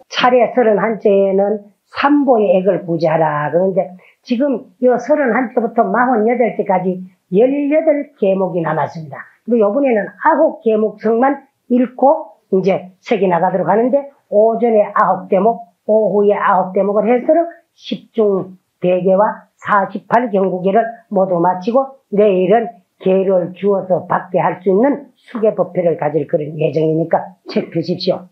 차례 31제에는 삼보의 액을 구제하라. 그런데 지금 요 31제부터 48제까지 18계목이 남았습니다. 그리고 요번에는 9계목성만 읽고 이제 색이 나가도록 하는데, 오전에 9대목, 오후에 9대목을 해서 10중 대계와 48경구계를 모두 마치고 내일은 계를 주어서 받게 할 수 있는 수계법회를 가질 그런 예정이니까 책 펴십시오.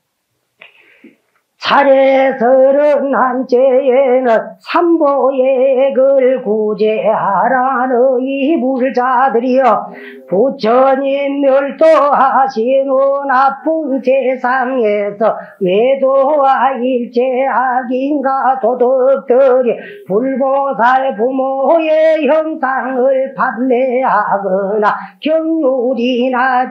차례 31제에는 삼보액을 구제하라는 이 불자들이여, 부처님 멸도하신 나쁜 세상에서 외도와 일체 악인과 도덕들이 불보살 부모의 형상을 판매하거나 경률이나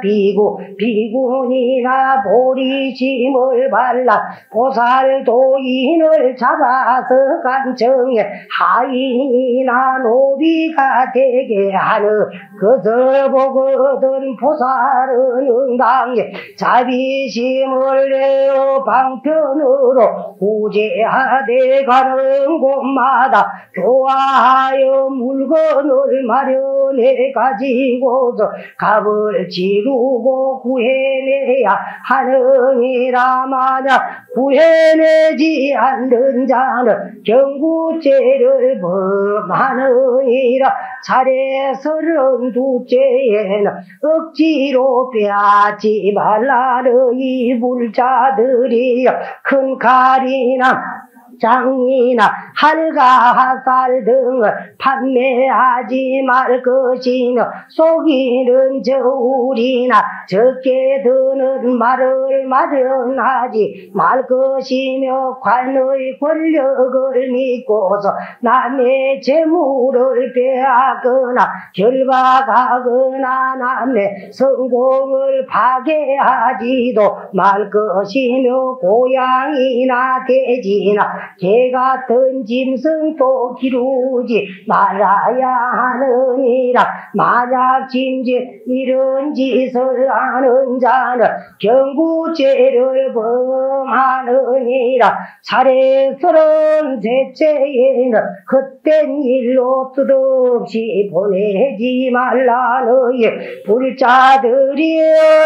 비군이나 보리심을 발라 보살 도인을 잡아서 간청해 하인이나 노비가 되게 하는 것을 보거든 보살은 응당해 자비심을 내어 방편으로 구제하되 가는 곳마다 교화하여 물건을 마련해 가지고서 값을 치르고 구해내야 하느니라. 만약 구해내지 않는 자는 경구죄를 범하느니라. 차례 32제에는 억지로 빼앗지 말라는 이 불자들이여, 큰 칼이나 장이나 할과 하살 등을 판매하지 말 것이며, 속이는 저울이나 적게 드는 말을 마련하지 말 것이며, 관의 권력을 믿고서 남의 재물을 빼앗거나 결박하거나 남의 성공을 파괴하지도 말 것이며, 고양이나 돼지나 개 같은 짐승도 기르지 말아야 하느니라. 만약 짐짓 이런 짓을 하는 자는 경구죄를 범하느니라. 차례 33제에는 헛된 일로 뜻없이 보내지 말라는 불자들이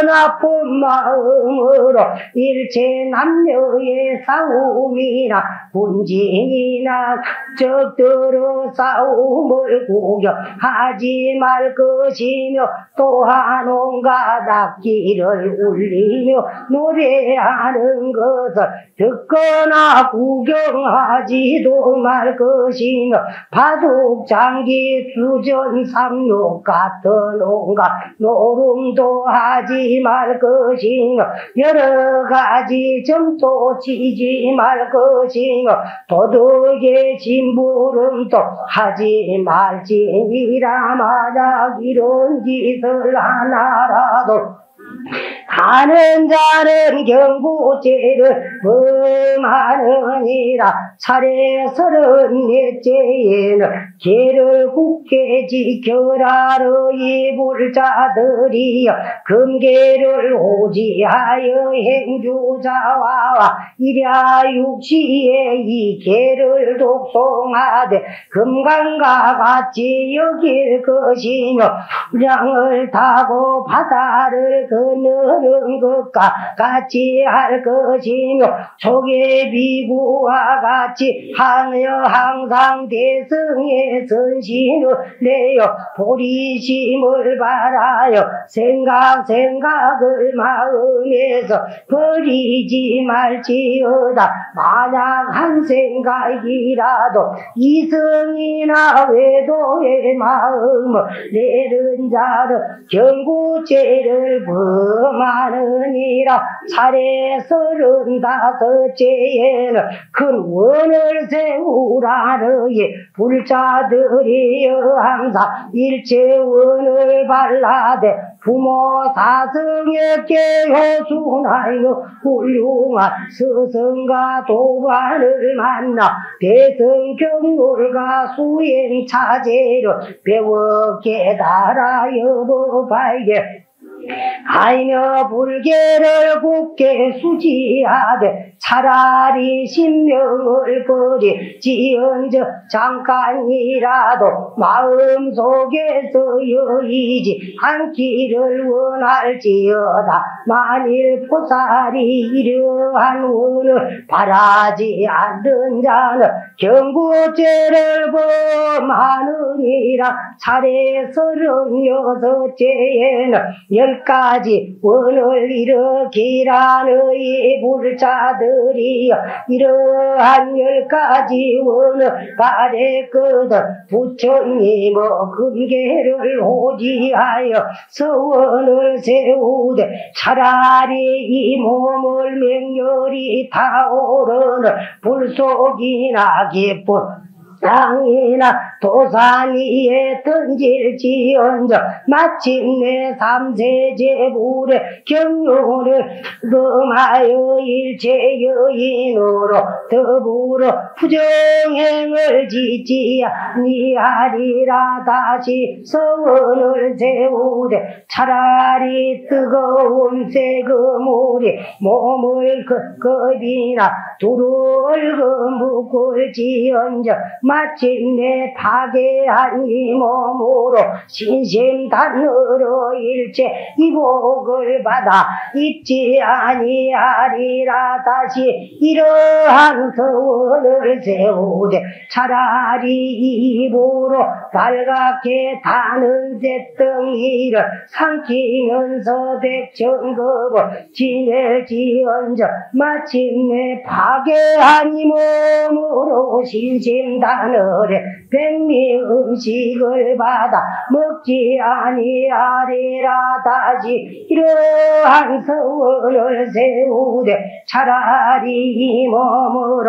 나쁜 마음으로 일체 남녀의 싸움이나 군진이나 적들의 싸움을 구경하지 말 것이며, 또한 온갖 악기를 울리며 노래하는 것을 듣거나 구경하지도 말 것이며, 바둑, 장기, 수전, 삼육 같은 온갖 노름도 하지 말 것이며, 여러 가지 점도 치지 말 것이며, 도덕의 심부름도 하지 말지니라. 만약 이런 짓을 하나라도 하는 자는 경구죄를 범하느니라. 차례 34제에는 계를 굳게 지켜라르 이 불자들이여, 금계를 오지하여 행주자와 일야 육시에 이 계를 독송하되 금강과 같이 여길 것이며, 수량을 타고 바다를 건너는 것과 같이 할 것이며, 조개 비구와 같이 하며 항상 대승의 선신을 내어 보리심을 바라여 생각을 마음에서 버리지 말지어다. 만약 한 생각이라도 이성이나 외도의 마음을 내는 자는 경구죄를 범하느니라. 차례 35제에는 큰 원을 세우라르니 불자들이여, 항상 일체 원을 발라대 부모 사성에게 효순하여 훌륭한 스승과 도반을 만나 대성 경률과 수행 차제를 배워 깨달아여 법하게 하이며 불계를 굳게 수지하되 차라리 신명을 버리지언정 잠깐이라도 마음속에서 여의지 않기를 원할지어다. 만일 보살이 이러한 원을 바라지 않는 자는 경구죄를 범하느니라. 차례 36제에는 10가지 원을 일으키라. 너희 불자들이여 이러한 10가지 원을 바랬거든. 부처님의 금계를 호지하여 서원을 세우되 차라리 이 몸을 맹렬히 타오르는 불속이나 깊은 땅이나 도산 위에 던질지언정 마침내 삼세제불의 경륜을 범하여 일체 여인으로 더불어 부정행을 짓지 아니하리라. 다시 서원을 세우되 차라리 뜨거운 세금물이 몸을 겁이나 두루를 묶을지언정 마침내 파괴한 이 몸으로 신심단으로 일체 이복을 받아 입지 아니하리라. 다시 이러한 서원을 세우되 차라리 입으로 달갛게 타는 쇳덩이를 삼키면서 백천급을 지낼지언정 마침내 파괴한 이 몸으로 신심단으로 백미 음식을 받아 먹지 아니하리라. 다시 이러한 서원을 세우되 차라리 이 몸으로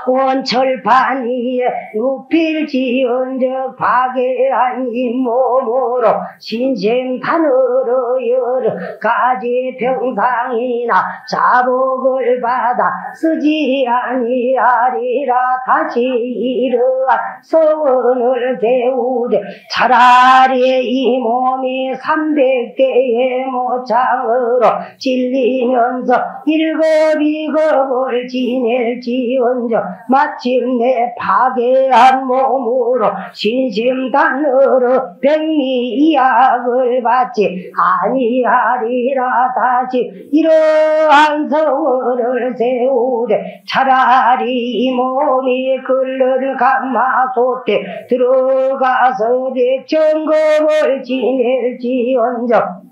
원철판 위에 눕힐지언정 파괴한 이 몸으로 신심단으로 여러 가지 병상이나 자복을 받아 쓰지 아니하리라. 다시 이러한 서원을 세우되 차라리 이 몸이 300개의 모창으로 찔리면서 일겁이겁을 지낼지언정 마침내 파괴한 몸으로 신심단으로 백미약을 받지 아니하리라. 다시 이러한 서원을 세우되 차라리 이 몸이 끓는 가마솥에 들어가서 백천겁을 지낼지언정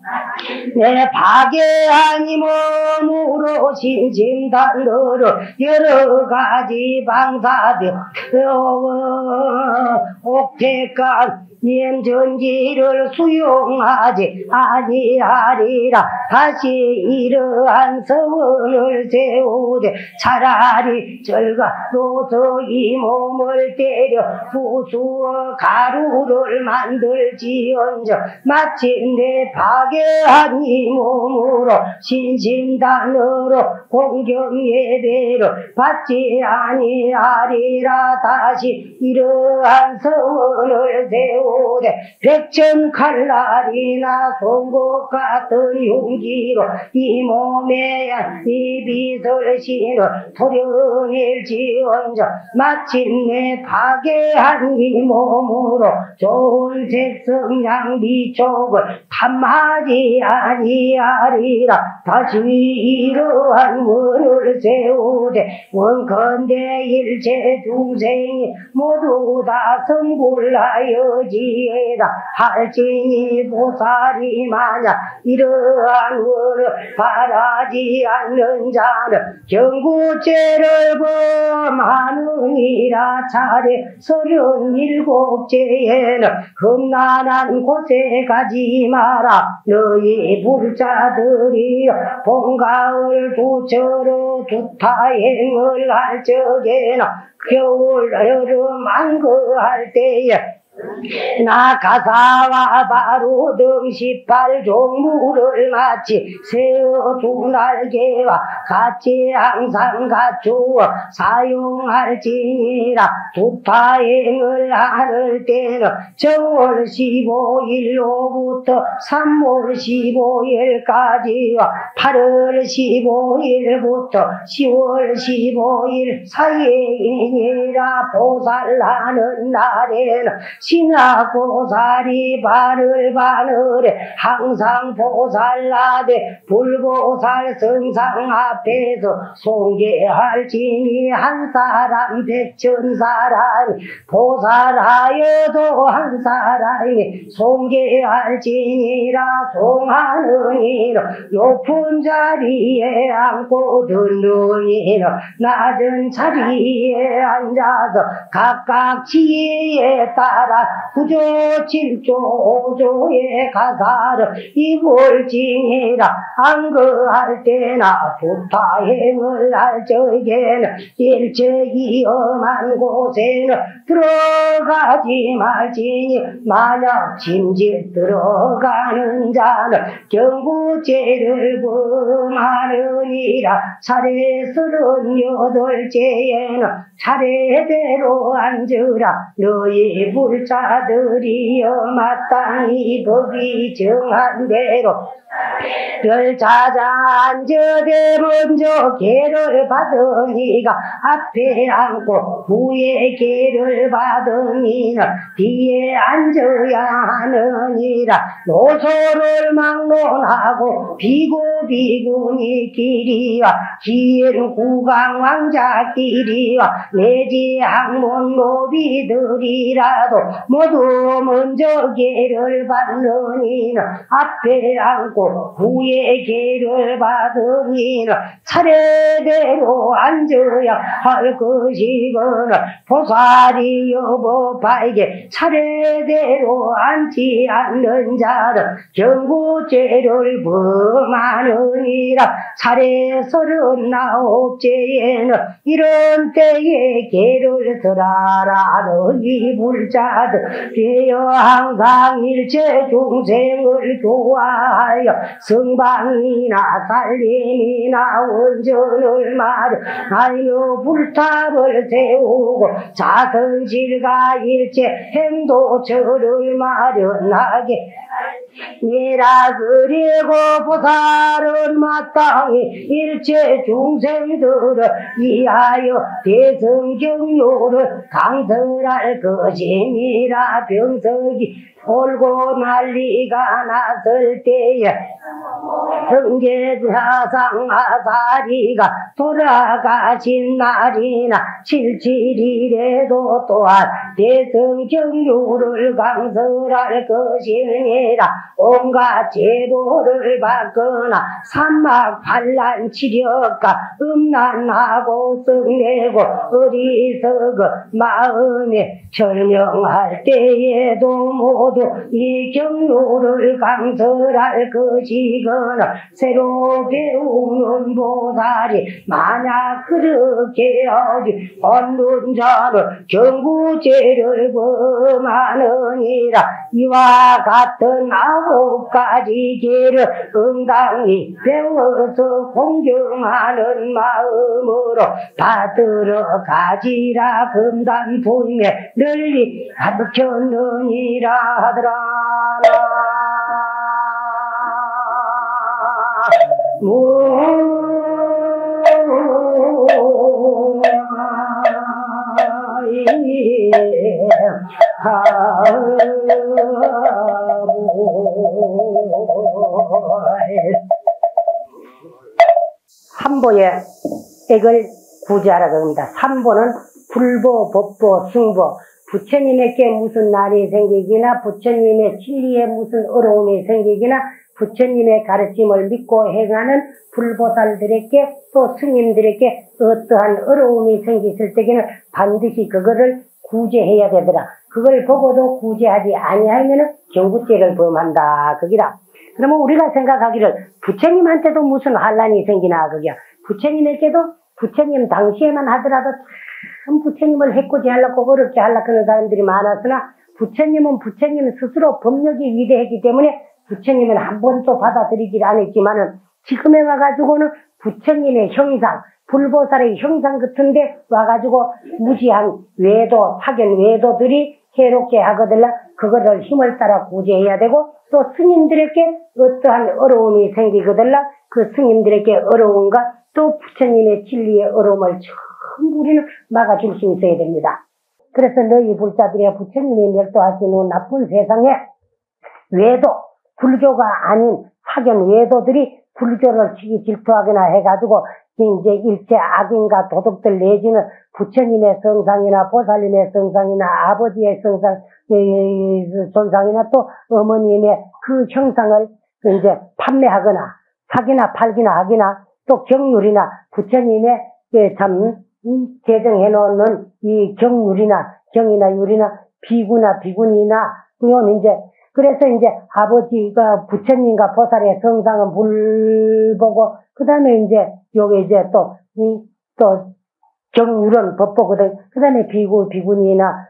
내 파괴한 이 몸으로 신심단으로 여러 가지 방사병 옥태간 년전지를 수용하지 아니하리라. 다시 이러한 서원을 세우되 차라리 절가로서 이 몸을 때려 부수어 가루를 만들지언정 마침내 파괴한 이 몸으로 신심단으로 공경예배를 받지 아니하리라. 다시 이러한 서원을 세우되 백천칼날이나 송곳 같은 흉기로 이 몸에 이 빛을 신어 도려낼지언정 마침내 파괴한 이 몸으로 좋은 색성 양미촉을 탐하지 아니하리라. 다시 이러한 원을 세우되 원컨대 일체 중생이 모두 다 성불하여지에다 할지니 보살이 만약 이러한 원을 바라지 않는 자는 경구죄를 범하느니라. 차례 37제에는 험난한 곳에 가지 마라. 너희 불자들이여 봄가을 부처로 두타행을 할 적에나 겨울 여름 안거할 때에 나 가사와 바로 등 18종무를 마치 세어 두 날개와 같이 항상 갖추어 사용할지니라. 두타행을 하는 때는 정월 15일로부터 3월 15일까지와 8월 15일부터 10월 15일 사이이니라. 보살하는 날에는 신하보살이 바늘바늘에 항상 보살나되 불보살 성상 앞에서 송계할지니 한 사람 백천 사람이 보살하여도 한 사람이 송계할지니라. 송하느니는 높은 자리에 앉고 듣느니는 낮은 자리에 앉아서 각각 지혜에 따라 구조 7조 5조의 가사를 이골 징해라. 안거할 때나 두타행을 할 적에는 일체이 엄한 곳에는 들어가지 말지니 만약 짐짓 들어가는 자는 경구죄를 범하느니라. 차례 38제에는 차례대로 앉으라. 너희 불자들이여 마땅히 법이 정한 대로 별 찾아 앉으되 먼저 계를 받으니가 앞에 앉고 후에 계를 받으니는 뒤에 앉아야 하느니라. 노소를 막론하고 비구비구니 길이와 긴 구강왕자길이와 내지 학문 노비들이라도 모두 먼저 계를 받느니는 앞에 앉고 후에 계를 받으니는 차례대로 앉아야 할 것이거늘 보살이 여보파에게 차례대로 앉지 않는 자는 경구죄를 범하느니라. 차례 39제에는 이런 때에 계를 들어라. 너희 불자들 되어 항상 일체 중생을 교화하여 성방이나 살림이나 원전을 마련하여 불탑을 세우고 자성실과 일체 행도처를 마련하게 니라. 그리고 보살은 마땅히 일체 중생들을 위하여 대성경료를 강설할 것이니라. 병석이 돌고 난리가 났을 때에 성계사상아사리가 돌아가신 날이나 77일에도 또한 대성경유를 강설할 것이니라. 온갖 제보를 받거나 산막반란 치료가 음란하고 썩내고 어리석은 마음에 절명할 때에도 모두 이 경로를 강설할 것이거나 새로 배우는 보살이 만약 그렇게 하지 않는 자는 경구죄를 범하느니라. 이와 같은 9가지 죄를 응당히 배워서 공경하는 마음으로 받들어 가지라. 금단부임에 널리 가득혔느니라 하더라. 삼보의 액을 구제하라고 합니다. 삼보는 불보, 법보, 승보. 부처님에게 무슨 날이 생기기나 부처님의 진리에 무슨 어려움이 생기기나 부처님의 가르침을 믿고 행하는 불보살들에게 또 스님들에게 어떠한 어려움이 생겼을 때에는 반드시 그거를 구제해야 되더라. 그걸 보고도 구제하지 아니하면 경구죄를 범한다. 그기라. 그러면 우리가 생각하기를 부처님한테도 무슨 환란이 생기나 그게야. 부처님에게도 부처님 당시에만 하더라도 참 부처님을 해코지 하려고 어렵게 하려고 하는 사람들이 많았으나 부처님은 부처님 스스로 법력이 위대했기 때문에 부처님은 한 번도 받아들이질 않았지만은 지금에 와가지고는 부처님의 형상, 불보살의 형상 같은데 와가지고 무지한 외도, 사견 외도들이 해롭게 하거들라 그거를 힘을 따라 구제해야 되고 또 스님들에게 어떠한 어려움이 생기거들라 그 스님들에게 어려움과 또 부처님의 진리의 어려움을 전부 우리는 막아줄 수 있어야 됩니다. 그래서 너희 불자들이 부처님이 멸도하시는 나쁜 세상에 외도, 불교가 아닌 사견 외도들이 불교를 치기 질투하거나 해가지고 이제 일체 악인과 도둑들 내지는 부처님의 성상이나 보살님의 성상이나 아버지의 성상, 존상이나 또 어머님의 그 형상을 이제 판매하거나 사기나 팔기나 하기나 또 경률이나 부처님의 참 제정해 놓는 이 경률이나 경이나 율이나 비구나 비군이나 이건 이제 그래서 이제 아버지가 부처님과 보살의 성상은 불 보고 그 다음에 이제 요게 이제 또 경률은 법 보거든. 그 다음에 비구 비군이나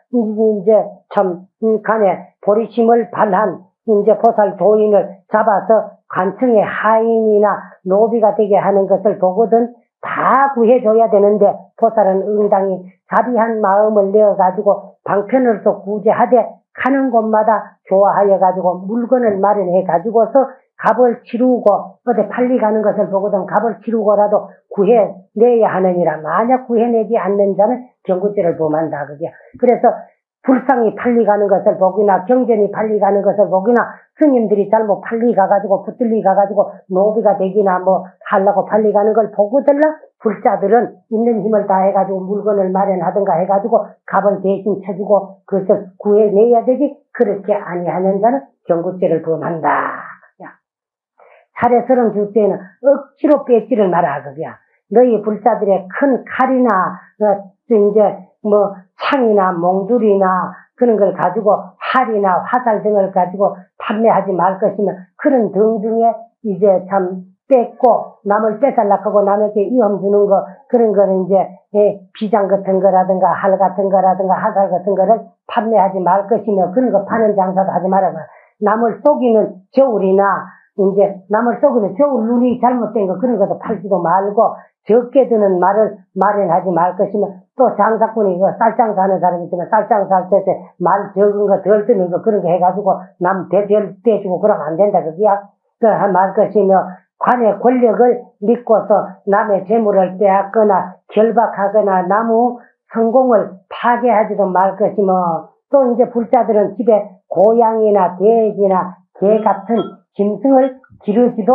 이제 참 간에 보리심을 발한 이제 보살 도인을 잡아서 관청의 하인이나 노비가 되게 하는 것을 보거든. 다 구해줘야 되는데 보살은 응당히 자비한 마음을 내어가지고 방편으로서 구제하되 가는 곳마다 좋아하여가지고 물건을 마련해가지고서 값을 치르고 어디 팔리 가는 것을 보거든 값을 치르고라도 구해내야 하느니라. 만약 구해내지 않는 자는 경구죄를 범한다. 그게. 그래서 불상이 팔리 가는 것을 보기나 경전이 팔리 가는 것을 보기나 스님들이 잘못 팔리 가가지고 붙들리 가가지고 노비가 되기나 뭐 하려고 팔리 가는 걸 보고들라 불자들은 있는 힘을 다해가지고 물건을 마련하든가 해가지고 값을 대신 쳐주고 그것을 구해내야 되지 그렇게 아니하는 자는 경구죄를 범한다. 차례스러운 주제는 억지로 뺏지를 마라. 그야. 너희 불자들의 큰 칼이나 이제 뭐 창이나 몽둘이나 그런 걸 가지고 활이나 화살 등을 가지고 판매하지 말 것이면 그런 등중에 이제 참 뺏고 남을 뺏으려고 하고 남에게 위험 주는 거 그런 거는 이제 비장 같은 거라든가 할 같은 거라든가 화살 같은 거를 판매하지 말 것이며 그런 거 파는 장사도 하지 말아봐. 남을 속이는 저울이나 이제 남을 속이는 저울 눈이 잘못된 거 그런 것도 팔지도 말고 적게 드는 말을 마련하지 말 것이며 또 장사꾼이 이거 쌀장사 하는 사람이 있으면 쌀장사 할 때 말 적은 거 덜 드는 거 그런 거 해가지고 남 대별 떼주고 그러면 안 된다 그기야. 그 말 것이며 관의 권력을 믿고서 남의 재물을 빼앗거나 결박하거나 나무 성공을 파괴하지도 말 것이며 또 이제 불자들은 집에 고양이나 돼지나 개 같은 짐승을 기르지도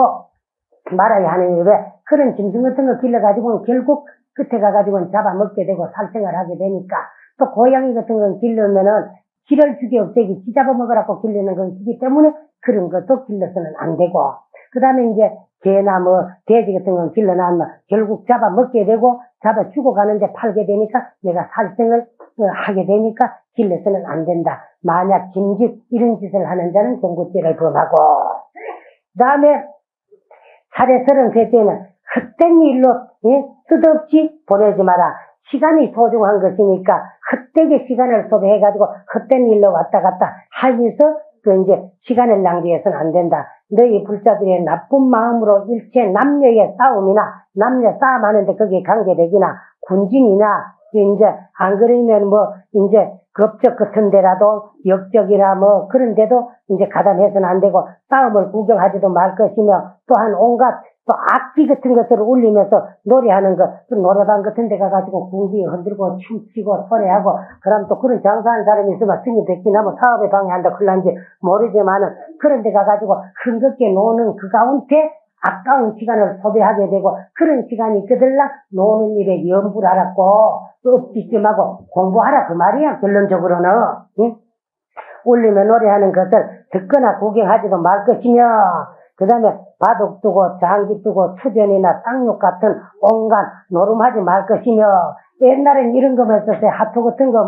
말아야 하는 왜 그런 짐승 같은 거 길러가지고는 결국 끝에 가가지고는 잡아먹게 되고 살생을 하게 되니까 또 고양이 같은 건 길르면은 기를 죽이 없애기 지 잡아먹으라고 길르는 것이기 때문에 그런 것도 길러서는 안 되고 그 다음에 이제 개나 뭐 돼지 같은 건 길러놔면 결국 잡아먹게 되고 잡아 죽어가는데 팔게 되니까 내가 살생을 하게 되니까 길러서는 안 된다. 만약 짐짓 이런 짓을 하는 자는 경구죄를 범하고 그 다음에 차례 33세는 헛된 일로 뜻없이 보내지 마라. 시간이 소중한 것이니까 헛되게 시간을 소비해가지고 헛된 일로 왔다 갔다 하면서 그 이제 시간을 낭비해서는 안 된다. 너희 불자들의 나쁜 마음으로 일체 남녀의 싸움이나 남녀 싸움하는데 거기에 관계되기나 군진이나 이제 안 그러면 뭐 이제 급적 같은 데라도 역적이라 뭐 그런 데도 이제 가담해서는 안 되고 싸움을 구경하지도 말 것이며 또한 온갖 또 악기 같은 것을 울리면서 노래하는 거, 노래방 같은 데 가가지고 궁디 흔들고 춤추고 소리하고 그럼 또 그런 장사하는 사람이 있으면 승이 백지나 뭐 사업에 방해한다 그럴런지 모르지만은 그런 데 가가지고 흥겹게 노는 그 가운데 아까운 시간을 소비하게 되고 그런 시간이 그들랑 노는 일에 염불 하라고 엎지점하고 공부하라 그 말이야 결론적으로는. 응? 울리면 노래하는 것을 듣거나 구경하지도 말 것이며 그 다음에 바둑 두고 장기 두고 투전이나 쌍욕 같은 온갖 노름하지 말 것이며 옛날엔 이런 거만 썼어요. 하트 같은 거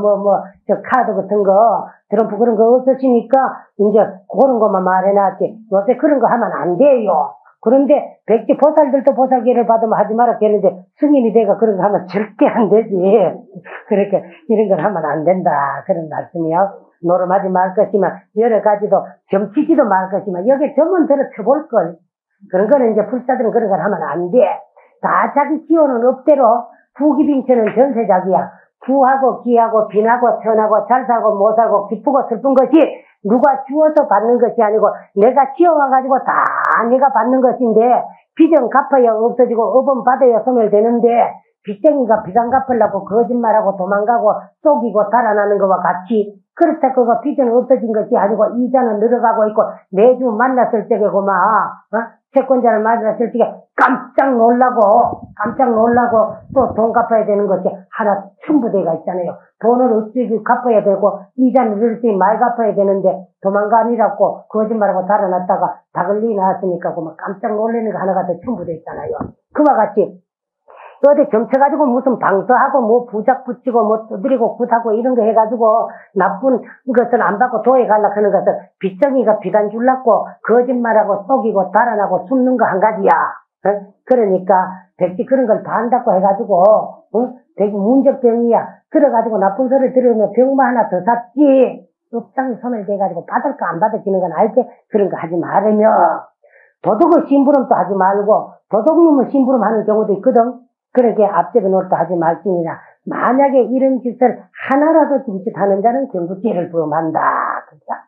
저 카드 같은 거 트럼프 그런 거 없었으니까 이제 그런 것만 말해놨지 요새 그런 거 하면 안 돼요. 그런데 백지 보살들도 보살기를 받으면 하지 말았겠는데 승인이 돼가 그런 거 하면 절대 안 되지. 그렇게 이런 걸 하면 안 된다 그런 말씀이요. 노름하지 말 것이면, 여러 가지도 점치지도 말 것이면, 여기 점은 들어 쳐볼걸. 그런 거는 이제 불사들은 그런 걸 하면 안 돼. 다 자기 기호는 업대로, 부기빈천은 전세작이야. 부하고 기하고 빈하고 천하고 잘 살고 못 살고 기쁘고 슬픈 것이 누가 주어서 받는 것이 아니고 내가 지어와가지고 다 내가 받는 것인데 빚은 갚아야 없어지고 업은 받아야 소멸되는데 빚쟁이가 빚 안 갚으려고 거짓말하고 도망가고 속이고 달아나는 것과 같이 그렇다 그거 빚은 없어진 것이 아니고 이자는 늘어가고 있고 매주 만났을 적에 고마 채권자를 만났을 적에 깜짝 놀라고 또 돈 갚아야 되는 것이 하나 첨부대가 있잖아요. 돈을 어찌 갚아야 되고 이자는 늘지 많이 갚아야 되는데 도망가니라고 거짓말하고 달아났다가 다글리 나왔으니까 고마 깜짝 놀라는 거 하나가 더 첨부돼 있잖아요. 그와 같이 어디 점쳐가지고 무슨 방서하고 뭐 부작 붙이고 뭐 두드리고 굿하고 이런 거 해가지고 나쁜 것을 안 받고 도에 가려고 하는 것을 빚쟁이가 빚 안 줄라고 거짓말하고 속이고 달아나고 숨는 거 한 가지야. 그러니까 백지 그런 걸 다 한다고 해가지고 되게 문제병이야. 그래가지고 나쁜 소리 들으면 병만 하나 더 샀지. 업장이 소멸돼가지고 받을까 안 받을지는 건 알지. 그런 거 하지 말으며 도둑을 심부름도 하지 말고 도둑놈을 심부름하는 경우도 있거든. 그렇게 앞집에 놀도 하지 말지니라. 만약에 이런 짓을 하나라도 짐짓하는 자는 경부죄를 범한다. 그러니까